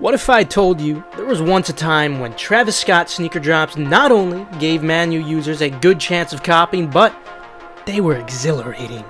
What if I told you there was once a time when Travis Scott sneaker drops not only gave manual users a good chance of copying, but they were exhilarating?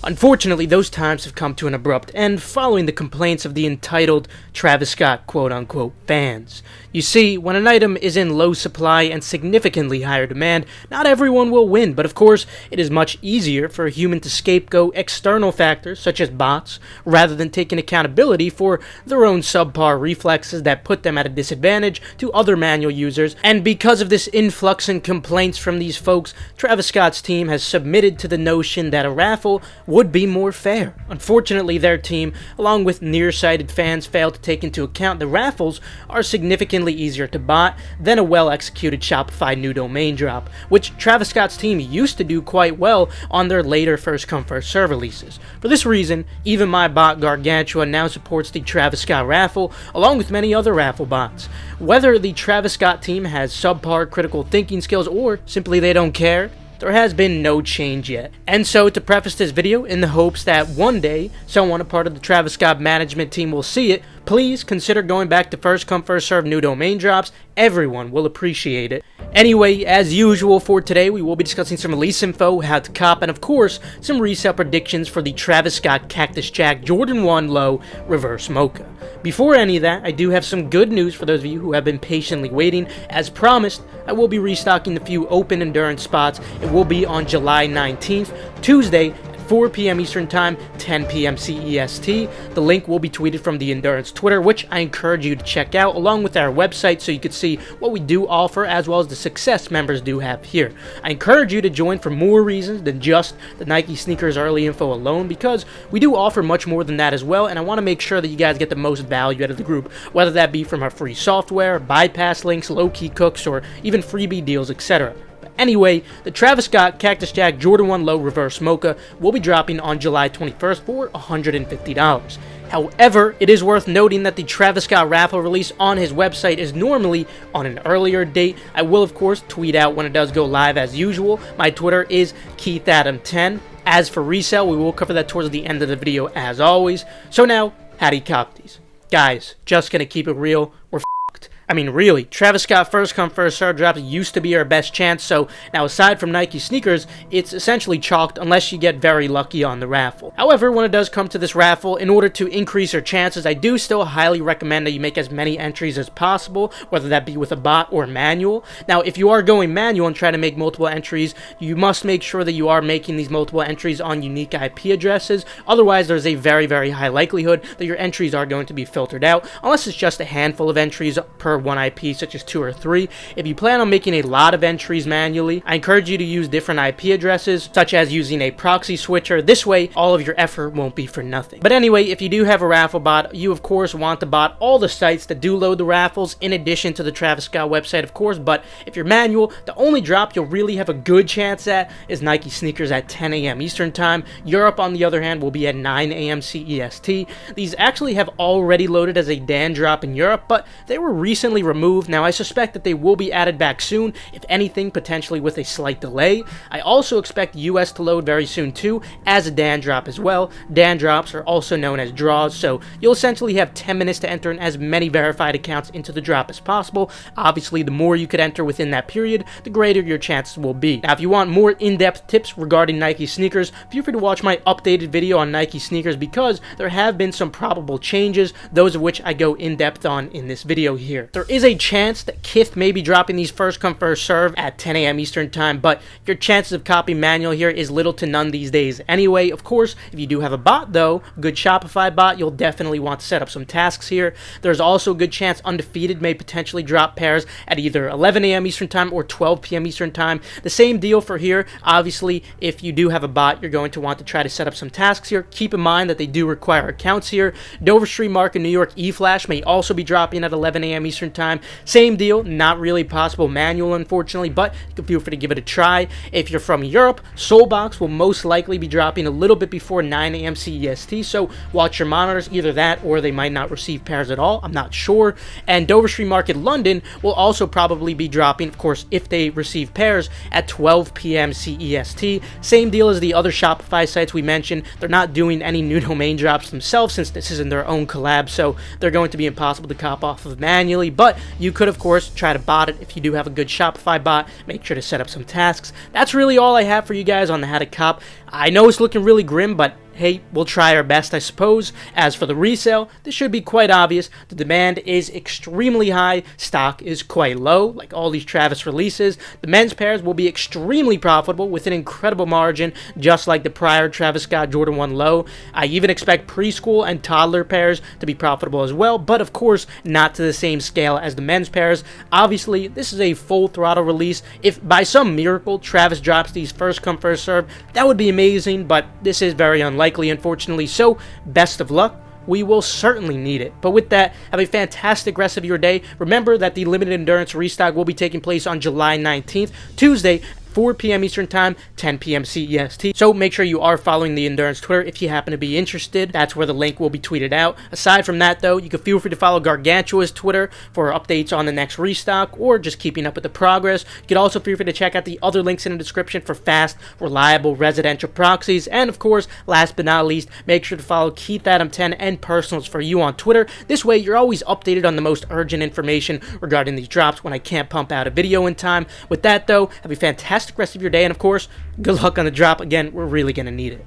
Unfortunately, those times have come to an abrupt end following the complaints of the entitled Travis Scott quote-unquote fans. You see, when an item is in low supply and significantly higher demand, not everyone will win, but of course, it is much easier for a human to scapegoat external factors such as bots, rather than taking accountability for their own subpar reflexes that put them at a disadvantage to other manual users. And because of this influx in complaints from these folks, Travis Scott's team has submitted to the notion that a raffle would be more fair. Unfortunately, their team, along with nearsighted fans, failed to take into account the raffles are significantly easier to bot than a well-executed Shopify new domain drop, which Travis Scott's team used to do quite well on their later first-come first-serve releases. For this reason, even my bot Gargantua now supports the Travis Scott raffle, along with many other raffle bots. Whether the Travis Scott team has subpar critical thinking skills or simply they don't care, there has been no change yet. And so, to preface this video in the hopes that one day someone a part of the Travis Scott management team will see it, please consider going back to first come first serve new domain drops. Everyone will appreciate it. Anyway, as usual for today, we will be discussing some release info, how to cop, and of course, some resale predictions for the Travis Scott Cactus Jack Jordan 1 Low Reverse Mocha. Before any of that, I do have some good news for those of you who have been patiently waiting. As promised, I will be restocking the few open endurance spots. It will be on July 19th, Tuesday, 4 p.m. Eastern Time, 10 p.m. CEST. The link will be tweeted from the Endurance Twitter, which I encourage you to check out, along with our website so you can see what we do offer, as well as the success members do have here. I encourage you to join for more reasons than just the Nike sneakers early info alone, because we do offer much more than that as well, and I want to make sure that you guys get the most value out of the group, whether that be from our free software, bypass links, low-key cooks, or even freebie deals, etc. Anyway, the Travis Scott Cactus Jack Jordan 1 Low Reverse Mocha will be dropping on July 21st for $150. However, it is worth noting that the Travis Scott raffle release on his website is normally on an earlier date. I will, of course, tweet out when it does go live as usual. My Twitter is KeithAdam10. As for resale, we will cover that towards the end of the video as always. So now, how do you cop these? Guys, just gonna keep it real, we're f***ed. I mean, really, Travis Scott first come first serve drops used to be our best chance, so now aside from Nike sneakers, it's essentially chalked unless you get very lucky on the raffle. However, when it does come to this raffle, in order to increase your chances, I do still highly recommend that you make as many entries as possible, whether that be with a bot or manual. Now, if you are going manual and trying to make multiple entries, you must make sure that you are making these multiple entries on unique IP addresses. Otherwise, there's a very, very high likelihood that your entries are going to be filtered out, unless it's just a handful of entries per one IP, such as 2 or 3. If you plan on making a lot of entries manually, I encourage you to use different IP addresses, such as using a proxy switcher. This way, all of your effort won't be for nothing. But anyway, if you do have a raffle bot, you of course want to bot all the sites that do load the raffles, in addition to the Travis Scott website, of course. But if you're manual, the only drop you'll really have a good chance at is Nike sneakers at 10 a.m. Eastern Time. Europe, on the other hand, will be at 9 a.m. CEST. These actually have already loaded as a Dan drop in Europe, but they were recently removed. Now, I suspect that they will be added back soon, if anything, potentially with a slight delay. I also expect US to load very soon too, as a Dan drop as well. Dan drops are also known as draws, so you'll essentially have 10 minutes to enter in as many verified accounts into the drop as possible. Obviously, the more you could enter within that period, the greater your chances will be. Now, if you want more in-depth tips regarding Nike sneakers, feel free to watch my updated video on Nike sneakers, because there have been some probable changes, those of which I go in-depth on in this video here. There is a chance that Kith may be dropping these first come first serve at 10 a.m. Eastern Time, but your chances of copying manual here is little to none these days anyway. Of course, if you do have a bot though, a good Shopify bot, you'll definitely want to set up some tasks here. There's also a good chance Undefeated may potentially drop pairs at either 11 a.m. Eastern Time or 12 p.m. Eastern Time. The same deal for here. Obviously, if you do have a bot, you're going to want to try to set up some tasks here. Keep in mind that they do require accounts here. Dover Street Market New York E-Flash may also be dropping at 11 a.m. Eastern Eastern Time. Same deal, not really possible manual, unfortunately, but you can feel free to give it a try. If you're from Europe, Soulbox will most likely be dropping a little bit before 9 a.m. CEST, so watch your monitors, either that or they might not receive pairs at all, I'm not sure. And Dover Street Market London will also probably be dropping, of course, if they receive pairs, at 12 p.m. CEST. Same deal as the other Shopify sites we mentioned. They're not doing any new domain drops themselves since this isn't their own collab, so they're going to be impossible to cop off of manually, but you could, of course, try to bot it. If you do have a good Shopify bot, make sure to set up some tasks. That's really all I have for you guys on the how to cop. I know it's looking really grim, but hey, we'll try our best, I suppose. As for the resale, this should be quite obvious. The demand is extremely high. Stock is quite low, like all these Travis releases. The men's pairs will be extremely profitable with an incredible margin, just like the prior Travis Scott Jordan 1 Low. I even expect preschool and toddler pairs to be profitable as well, but of course, not to the same scale as the men's pairs. Obviously, this is a full throttle release. If by some miracle Travis drops these first come, first serve, that would be amazing, but this is very unlikely, unfortunately, so best of luck. We will certainly need it. But with that, have a fantastic rest of your day. Remember that the limited endurance restock will be taking place on July 19th, Tuesday, 4 p.m. Eastern Time, 10 p.m. CEST. So make sure you are following the Endurance Twitter if you happen to be interested. That's where the link will be tweeted out. Aside from that, though, you can feel free to follow Gargantua's Twitter for updates on the next restock or just keeping up with the progress. You can also feel free to check out the other links in the description for fast, reliable residential proxies. And of course, last but not least, make sure to follow Keith Adam 10 and Personals for You on Twitter. This way, you're always updated on the most urgent information regarding these drops when I can't pump out a video in time. With that, though, have a fantastic rest of your day, and of course, good luck on the drop. Again, we're really going to need it.